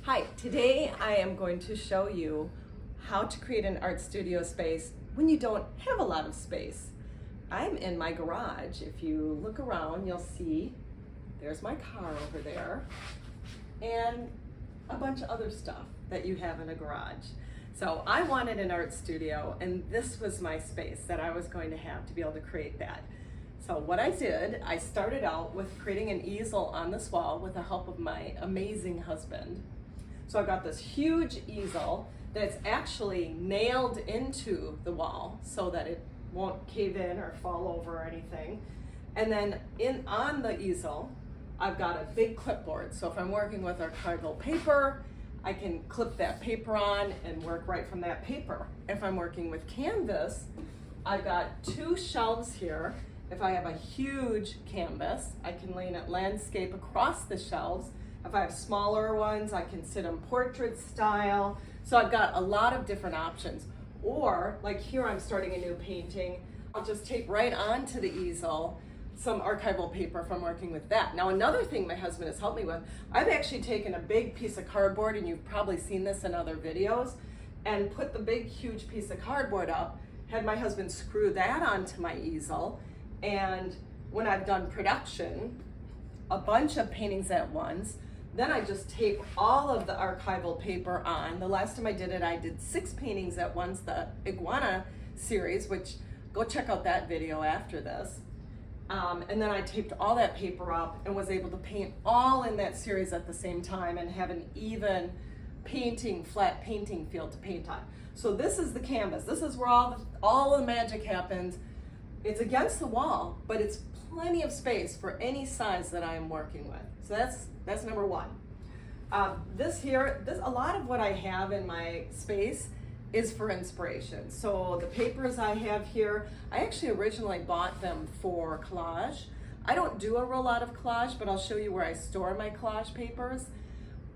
Hi, today I am going to show you how to create an art studio space when you don't have a lot of space. I'm in my garage. If you look around, you'll see there's my car over there and a bunch of other stuff that you have in a garage. So I wanted an art studio, and this was my space that I was going to have to be able to create that. So what I did, I started out with creating an easel on this wall with the help of my amazing husband. So I've got this huge easel that's actually nailed into the wall so that it won't cave in or fall over or anything. And then on the easel, I've got a big clipboard. So if I'm working with archival paper, I can clip that paper on and work right from that paper. If I'm working with canvas, I've got two shelves here. If I have a huge canvas, I can lay it landscape across the shelves. If I have smaller ones, I can sit them portrait style. So I've got a lot of different options. Or like here, I'm starting a new painting. I'll just tape right onto the easel some archival paper from working with that. Now, another thing my husband has helped me with, I've actually taken a big piece of cardboard, and you've probably seen this in other videos, and put the big, huge piece of cardboard up, had my husband screw that onto my easel, and when I've done production, a bunch of paintings at once, then I just tape all of the archival paper on. The last time I did it, I did 6 paintings at once, the Iguana series, which go check out that video after this. And then I taped all that paper up and was able to paint all in that series at the same time and have an even flat painting field to paint on. So this is the canvas. This is where all the magic happens. It's against the wall, but it's plenty of space for any size that I am working with. So that's number one. A lot of what I have in my space is for inspiration. So the papers I have here, I actually originally bought them for collage. I don't do a real lot of collage, but I'll show you where I store my collage papers.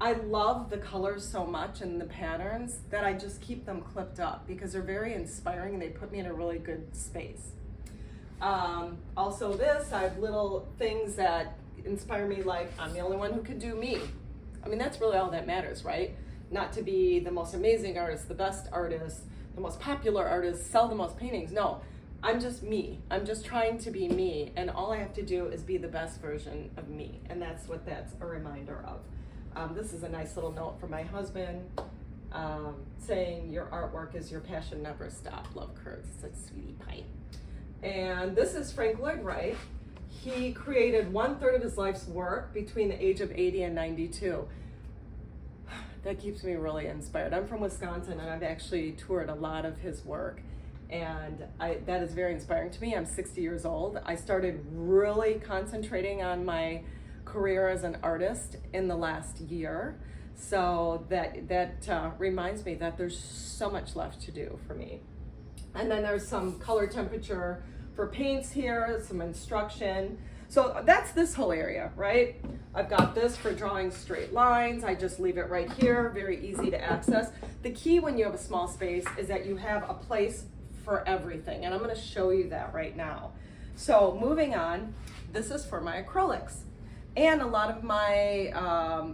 I love the colors so much and the patterns that I just keep them clipped up because they're very inspiring and they put me in a really good space. Also I have little things that inspire me, like I'm the only one who could do me. I mean, that's really all that matters, right? Not to be the most amazing artist, the best artist, the most popular artist, sell the most paintings. No, I'm just me. I'm just trying to be me, and all I have to do is be the best version of me, and that's what that's a reminder of. This is a nice little note from my husband saying, "Your artwork is your passion, never stop. Love, Kurt." Such sweetie pie. And this is Frank Lloyd Wright. He created 1/3 of his life's work between the age of 80 and 92. That keeps me really inspired. I'm from Wisconsin, and I've actually toured a lot of his work, and that is very inspiring to me. I'm 60 years old. I started really concentrating on my career as an artist in the last year, so that reminds me that there's so much left to do for me. And then there's some color temperature for paints here, some instruction. So that's this whole area, right? I've got this for drawing straight lines. I just leave it right here, very easy to access. The key when you have a small space is that you have a place for everything, and I'm gonna show you that right now. So moving on, this is for my acrylics and a lot of my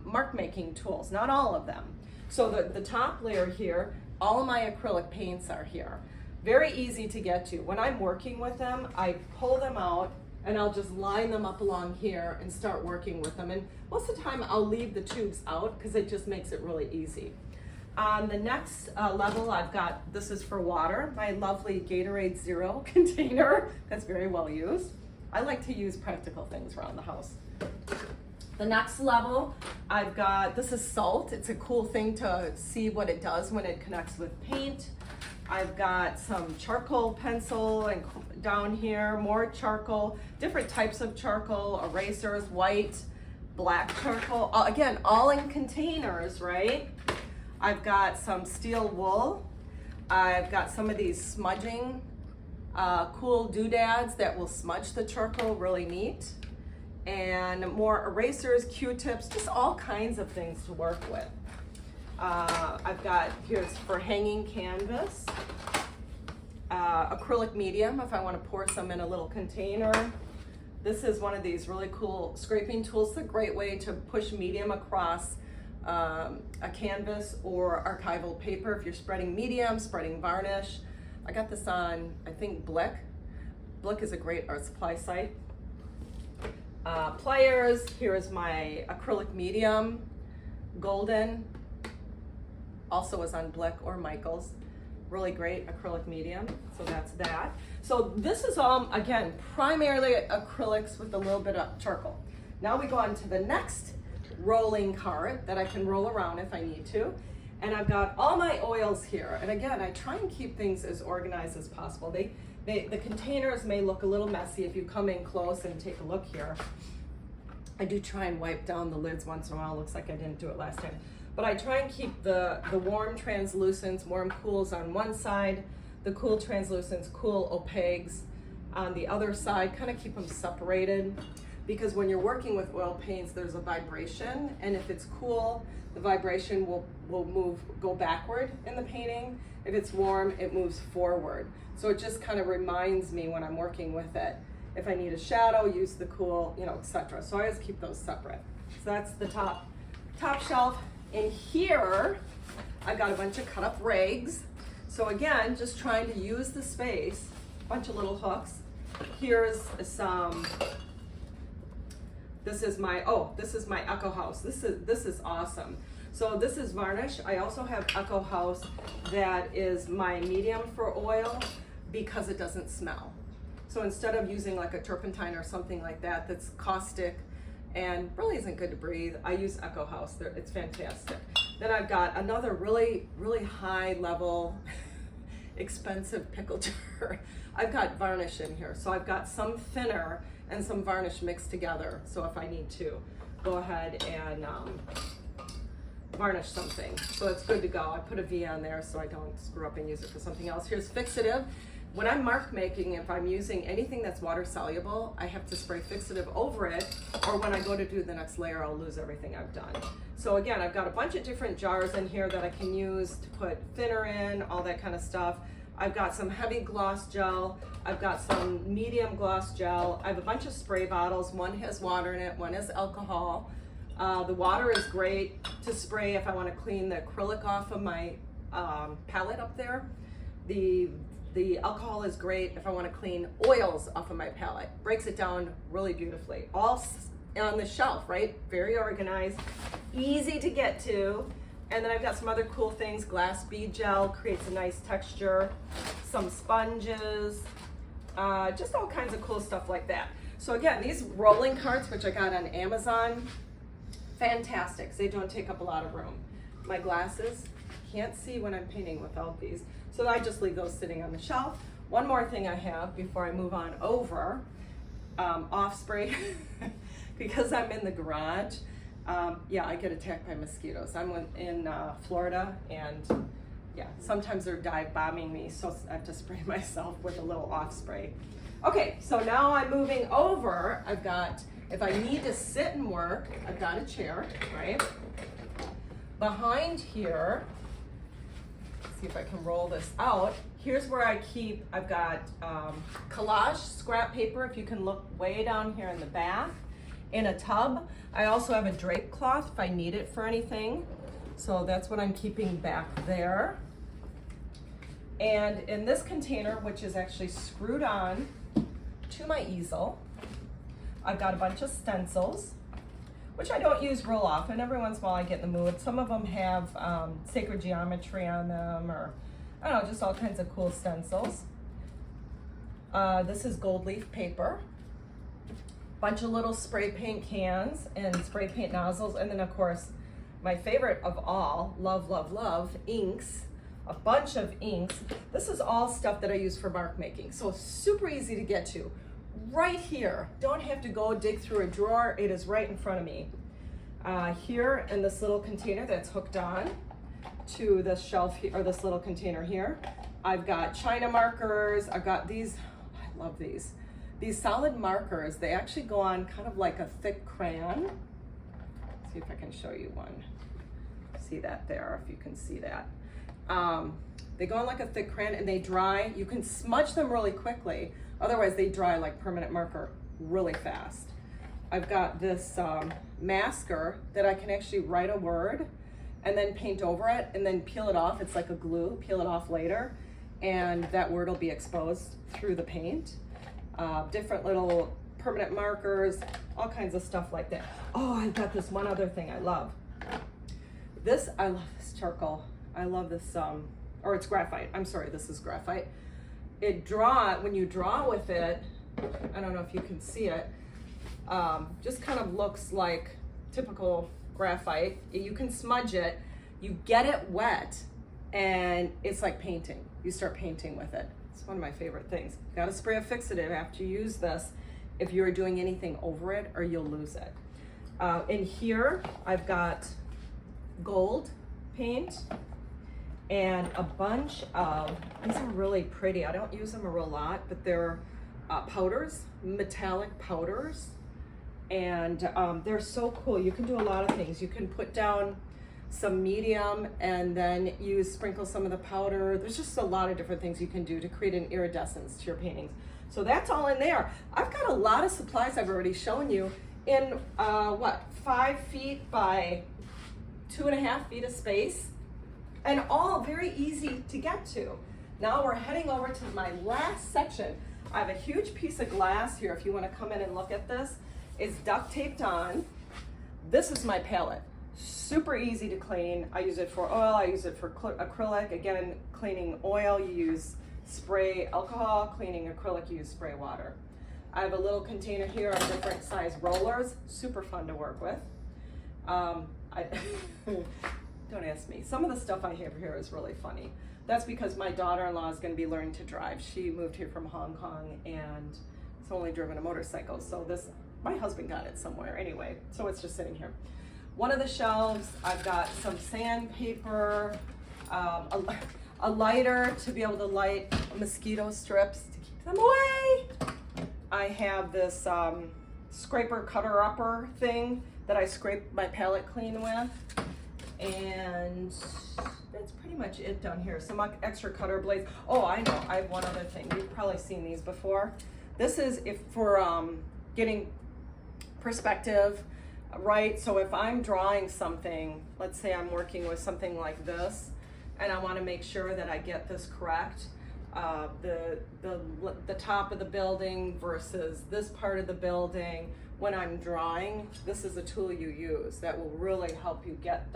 mark making tools, not all of them. So the top layer here, all of my acrylic paints are here. Very easy to get to. When I'm working with them, I pull them out and I'll just line them up along here and start working with them. And most of the time I'll leave the tubes out because it just makes it really easy. On the next level, I've got, this is for water, my lovely Gatorade Zero container that's very well used. I like to use practical things around the house. The next level, I've got, this is salt. It's a cool thing to see what it does when it connects with paint. I've got some charcoal pencil, and down here, more charcoal, different types of charcoal, erasers, white, black charcoal, again, all in containers, right? I've got some steel wool. I've got some of these smudging, cool doodads that will smudge the charcoal really neat. And more erasers, Q-tips, just all kinds of things to work with. I've got, here's for hanging canvas, acrylic medium if I want to pour some in a little container. This is one of these really cool scraping tools. It's a great way to push medium across a canvas or archival paper. If you're spreading medium, spreading varnish. I got this on, I think, Blick. Blick is a great art supply site. Pliers, here's my acrylic medium, golden, also is on Blick or Michaels. Really great acrylic medium, so that's that. So this is all, again, primarily acrylics with a little bit of charcoal. Now we go on to the next rolling cart that I can roll around if I need to. And I've got all my oils here. And again, I try and keep things as organized as possible. The containers may look a little messy if you come in close and take a look here. I do try and wipe down the lids once in a while. Looks like I didn't do it last time. But I try and keep the warm translucents, warm cools on one side, the cool translucents, cool opaques on the other side, kind of keep them separated. Because when you're working with oil paints, there's a vibration, and if it's cool, the vibration will go backward in the painting. If it's warm, it moves forward. So it just kind of reminds me when I'm working with it, if I need a shadow, use the cool, etc. So I always keep those separate. So that's the top shelf. In here, I've got a bunch of cut up rags. So again, just trying to use the space, a bunch of little hooks. Here's some, this is my Echo House. This is awesome. So this is varnish. I also have Echo House that is my medium for oil because it doesn't smell. So instead of using like a turpentine or something like that that's caustic and really isn't good to breathe, I use Echo House. It's fantastic. Then I've got another really, really high level, expensive pickle jar. I've got varnish in here. So I've got some thinner and some varnish mixed together. So if I need to go ahead and varnish something. So it's good to go. I put a V on there so I don't screw up and use it for something else. Here's fixative. When I'm mark making, if I'm using anything that's water soluble, I have to spray fixative over it, or when I go to do the next layer, I'll lose everything I've done. So again, I've got a bunch of different jars in here that I can use to put thinner in, all that kind of stuff. I've got some heavy gloss gel. I've got some medium gloss gel. I have a bunch of spray bottles. One has water in it, one has alcohol. The water is great to spray if I want to clean the acrylic off of my palette up there. The alcohol is great if I want to clean oils off of my palette. Breaks it down really beautifully. All on the shelf, right? Very organized, easy to get to. And then I've got some other cool things. Glass bead gel creates a nice texture. Some sponges, just all kinds of cool stuff like that. So again, these rolling carts, which I got on Amazon, fantastic. They don't take up a lot of room. My glasses, can't see when I'm painting without these. So I just leave those sitting on the shelf. One more thing I have before I move on over, off spray, because I'm in the garage. Yeah, I get attacked by mosquitoes. I'm in Florida, and yeah, sometimes they're dive bombing me, so I have to spray myself with a little off spray. Okay, so now I'm moving over. I've got, if I need to sit and work, I've got a chair, right? Behind here, see if I can roll this out. Here's where I keep, I've got collage scrap paper, if you can look way down here in the back, in a tub. I also have a drape cloth if I need it for anything. So that's what I'm keeping back there. And in this container, which is actually screwed on to my easel, I've got a bunch of stencils, which I don't use real often. Every once in a while I get in the mood. Some of them have sacred geometry on them, or I don't know, just all kinds of cool stencils. This is gold leaf paper. Bunch of little spray paint cans and spray paint nozzles. And then of course, my favorite of all, love, love, love, inks. A bunch of inks. This is all stuff that I use for mark making. So super easy to get to. Right here, don't have to go dig through a drawer, it is right in front of me. Here in this little container that's hooked on to this shelf here, or this little container here, I've got China markers. I've got these, I love these solid markers. They actually go on kind of like a thick crayon. Let's see if I can show you one. See that there, if you can see that. They go on like a thick crayon and they dry. You can smudge them really quickly. Otherwise they dry like permanent marker really fast. I've got this masker that I can actually write a word and then paint over it and then peel it off. It's like a glue, peel it off later, and that word will be exposed through the paint. Different little permanent markers, all kinds of stuff like that. Oh, I've got this one other thing I love. I love this charcoal. I love this, or it's graphite. I'm sorry, this is graphite. When you draw with it, I don't know if you can see it, just kind of looks like typical graphite. You can smudge it, you get it wet, and it's like painting. You start painting with it. It's one of my favorite things. You gotta spray a fixative after you use this if you're doing anything over it, or you'll lose it. In here, I've got gold paint and a bunch of, these are really pretty. I don't use them a real lot, but they're powders, metallic powders. And they're so cool. You can do a lot of things. You can put down some medium and then sprinkle some of the powder. There's just a lot of different things you can do to create an iridescence to your paintings. So that's all in there. I've got a lot of supplies I've already shown you in 5 feet by 2.5 feet of space, and all very easy to get to. Now we're heading over to my last section. I have a huge piece of glass here. If you want to come in and look at this, it's duct taped on. This is my palette. Super easy to clean. I use it for oil, I use it for acrylic. Again, cleaning oil, you use spray alcohol. Cleaning acrylic, you use spray water. I have a little container here of different size rollers. Super fun to work with. Don't ask me. Some of the stuff I have here is really funny. That's because my daughter-in-law is going to be learning to drive. She moved here from Hong Kong and has only driven a motorcycle. So my husband got it somewhere anyway. So it's just sitting here. One of the shelves, I've got some sandpaper, a lighter to be able to light mosquito strips to keep them away. I have this scraper cutter upper thing that I scrape my palette clean with. And that's pretty much it down here. Some extra cutter blades. Oh, I know, I have one other thing. You've probably seen these before. This is for getting perspective, right? So if I'm drawing something, let's say I'm working with something like this, and I want to make sure that I get this correct, the top of the building versus this part of the building. When I'm drawing, this is a tool you use that will really help you get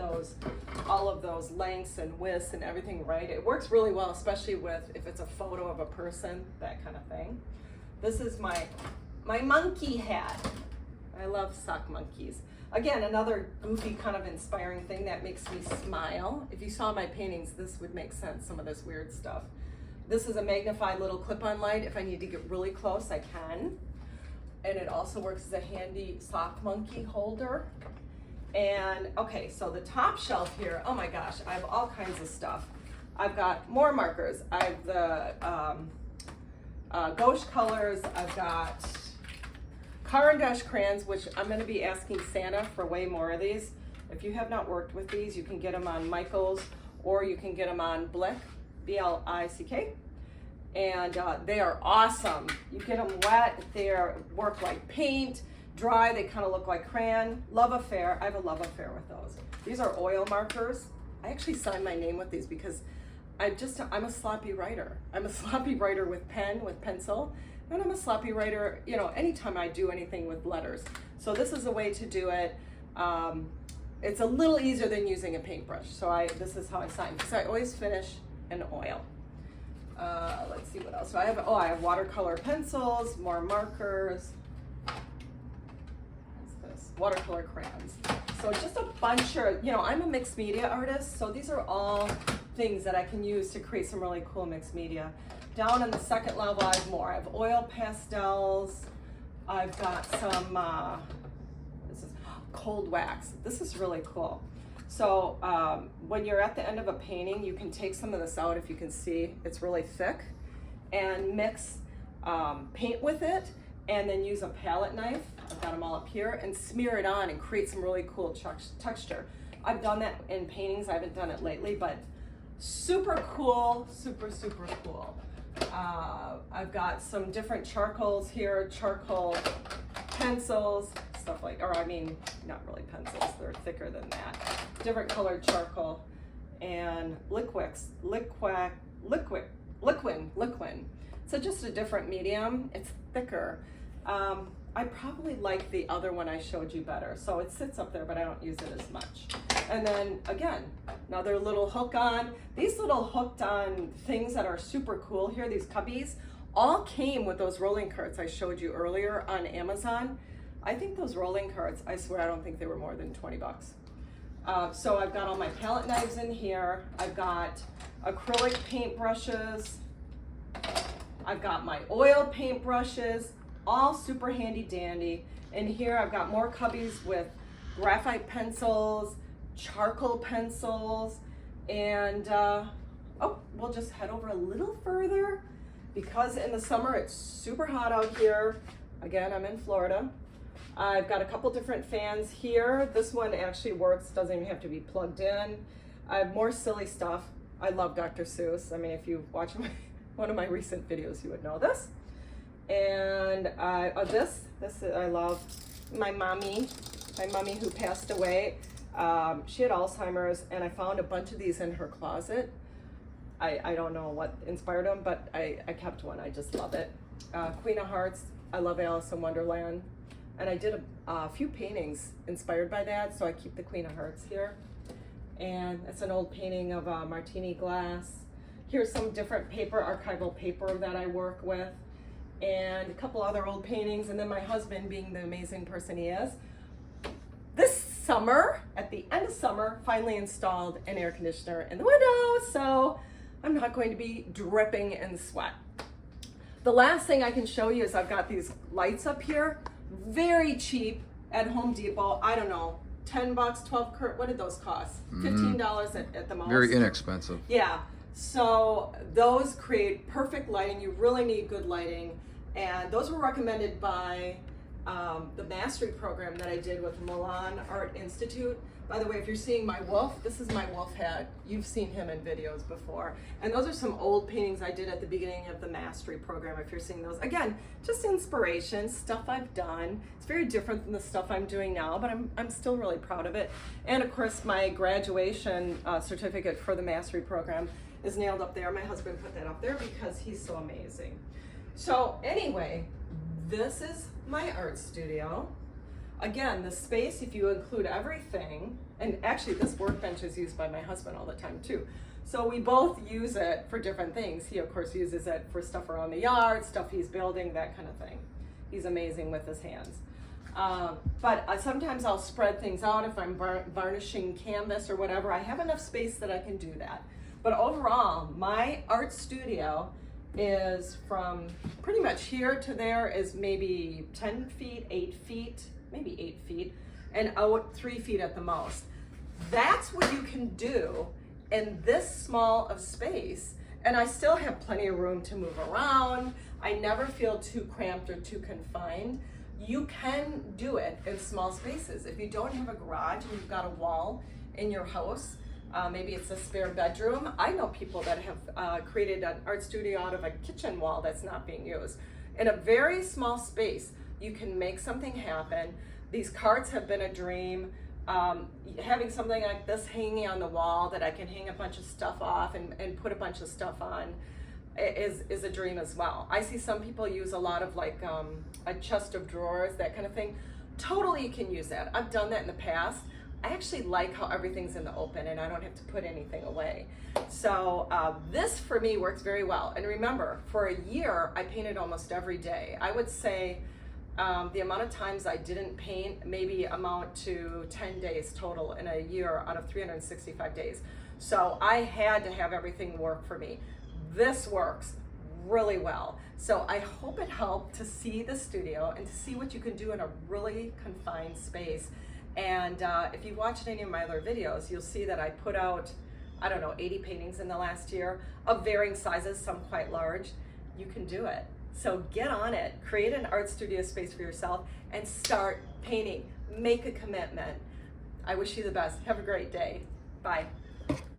all of those lengths and widths and everything right. It works really well, especially if it's a photo of a person, that kind of thing. This is my monkey hat. I love sock monkeys. Again, another goofy kind of inspiring thing that makes me smile. If you saw my paintings, this would make sense, some of this weird stuff. This is a magnified little clip-on light. If I need to get really close, I can. And it also works as a handy sock monkey holder. And okay, so the top shelf here, oh my gosh, I have all kinds of stuff. I've got more markers. I have the gouache colors. I've got Caran d'Ache crayons, which I'm gonna be asking Santa for way more of these. If you have not worked with these, you can get them on Michaels, or you can get them on Blick, B-L-I-C-K. And they are awesome. You get them wet, they work like paint. Dry, they kind of look like crayon. Love affair, I have a love affair with those. These are oil markers. I actually sign my name with these because I'm a sloppy writer. I'm a sloppy writer with pen, with pencil, and I'm a sloppy writer, anytime I do anything with letters. So this is a way to do it. It's a little easier than using a paintbrush. So this is how I sign, because I always finish in oil. Let's see what else. So I have watercolor pencils, more markers. What's this? Watercolor crayons. So just a bunch of, I'm a mixed media artist, so these are all things that I can use to create some really cool mixed media. Down on the second level, I have more. I have oil pastels. I've got some, this is cold wax. This is really cool. So when you're at the end of a painting, you can take some of this out, if you can see, it's really thick, and mix paint with it, and then use a palette knife, I've got them all up here, and smear it on and create some really cool texture. I've done that in paintings, I haven't done it lately, but super cool, super cool. I've got some different charcoals here, charcoal pencils, stuff like, or I mean, not really pencils, they're thicker than that. Different colored charcoal and liquin. So just a different medium, it's thicker. I probably like the other one I showed you better. So it sits up there, but I don't use it as much. And then again, another little hook on. These little hooked on things that are super cool here, these cubbies, all came with those rolling carts I showed you earlier on Amazon. I think those rolling carts, I swear I don't think they were more than 20 bucks. So I've got all my palette knives in here. I've got acrylic paint brushes. I've got my oil paint brushes, all super handy dandy. And here I've got more cubbies with graphite pencils, charcoal pencils, and we'll just head over a little further because in the summer it's super hot out here. Again, I'm in Florida. I've got a couple different fans here. This one actually works, doesn't even have to be plugged in. I have more silly stuff. I love Dr. Seuss. I mean, if you watch one of my recent videos, you would know this. And this I love. My mommy who passed away, she had Alzheimer's, and I found a bunch of these in her closet. I don't know what inspired them, but I kept one. I just love it. Queen of Hearts, I love Alice in Wonderland. And I did a few paintings inspired by that, so I keep the Queen of Hearts here. And it's an old painting of a martini glass. Here's some different paper, archival paper that I work with, and a couple other old paintings, and then my husband, being the amazing person he is, this summer, at the end of summer, finally installed an air conditioner in the window, so I'm not going to be dripping in sweat. The last thing I can show you is I've got these lights up here, very cheap at Home Depot. I don't know, 10 bucks, 12, what did those cost? $15 at the most. Very inexpensive. Yeah, so those create perfect lighting. You really need good lighting. And those were recommended by the mastery program that I did with Milan Art Institute. By the way, if you're seeing my wolf, this is my wolf hat. You've seen him in videos before. And those are some old paintings I did at the beginning of the mastery program, if you're seeing those. Again, just inspiration, stuff I've done. It's very different than the stuff I'm doing now, but I'm still really proud of it. And of course, my graduation certificate for the mastery program is nailed up there. My husband put that up there because he's so amazing. So anyway, this is my art studio. Again, the space, if you include everything, and actually this workbench is used by my husband all the time too. So we both use it for different things. He of course uses it for stuff around the yard, stuff he's building, that kind of thing. He's amazing with his hands. But sometimes I'll spread things out if I'm varnishing canvas or whatever. I have enough space that I can do that. But overall, my art studio is from pretty much here to there is maybe 10 feet, 8 feet, maybe 8 feet, and out 3 feet at the most. That's what you can do in this small of space, and I still have plenty of room to move around. I never feel too cramped or too confined. You can do it in small spaces. If you don't have a garage and you've got a wall in your house, maybe it's a spare bedroom. I know people that have created an art studio out of a kitchen wall that's not being used. In a very small space, you can make something happen. These carts have been a dream. Having something like this hanging on the wall that I can hang a bunch of stuff off and put a bunch of stuff on is a dream as well. I see some people use a lot of like a chest of drawers, that kind of thing. Totally you can use that. I've done that in the past. I actually like how everything's in the open and I don't have to put anything away. So this for me works very well. And remember, for a year, I painted almost every day. I would say the amount of times I didn't paint maybe amount to 10 days total in a year out of 365 days. So I had to have everything work for me. This works really well. So I hope it helped to see the studio and to see what you can do in a really confined space. And if you've watched any of my other videos, you'll see that I put out, I don't know, 80 paintings in the last year of varying sizes, some quite large. You can do it. So get on it, create an art studio space for yourself and start painting. Make a commitment. I wish you the best. Have a great day. Bye.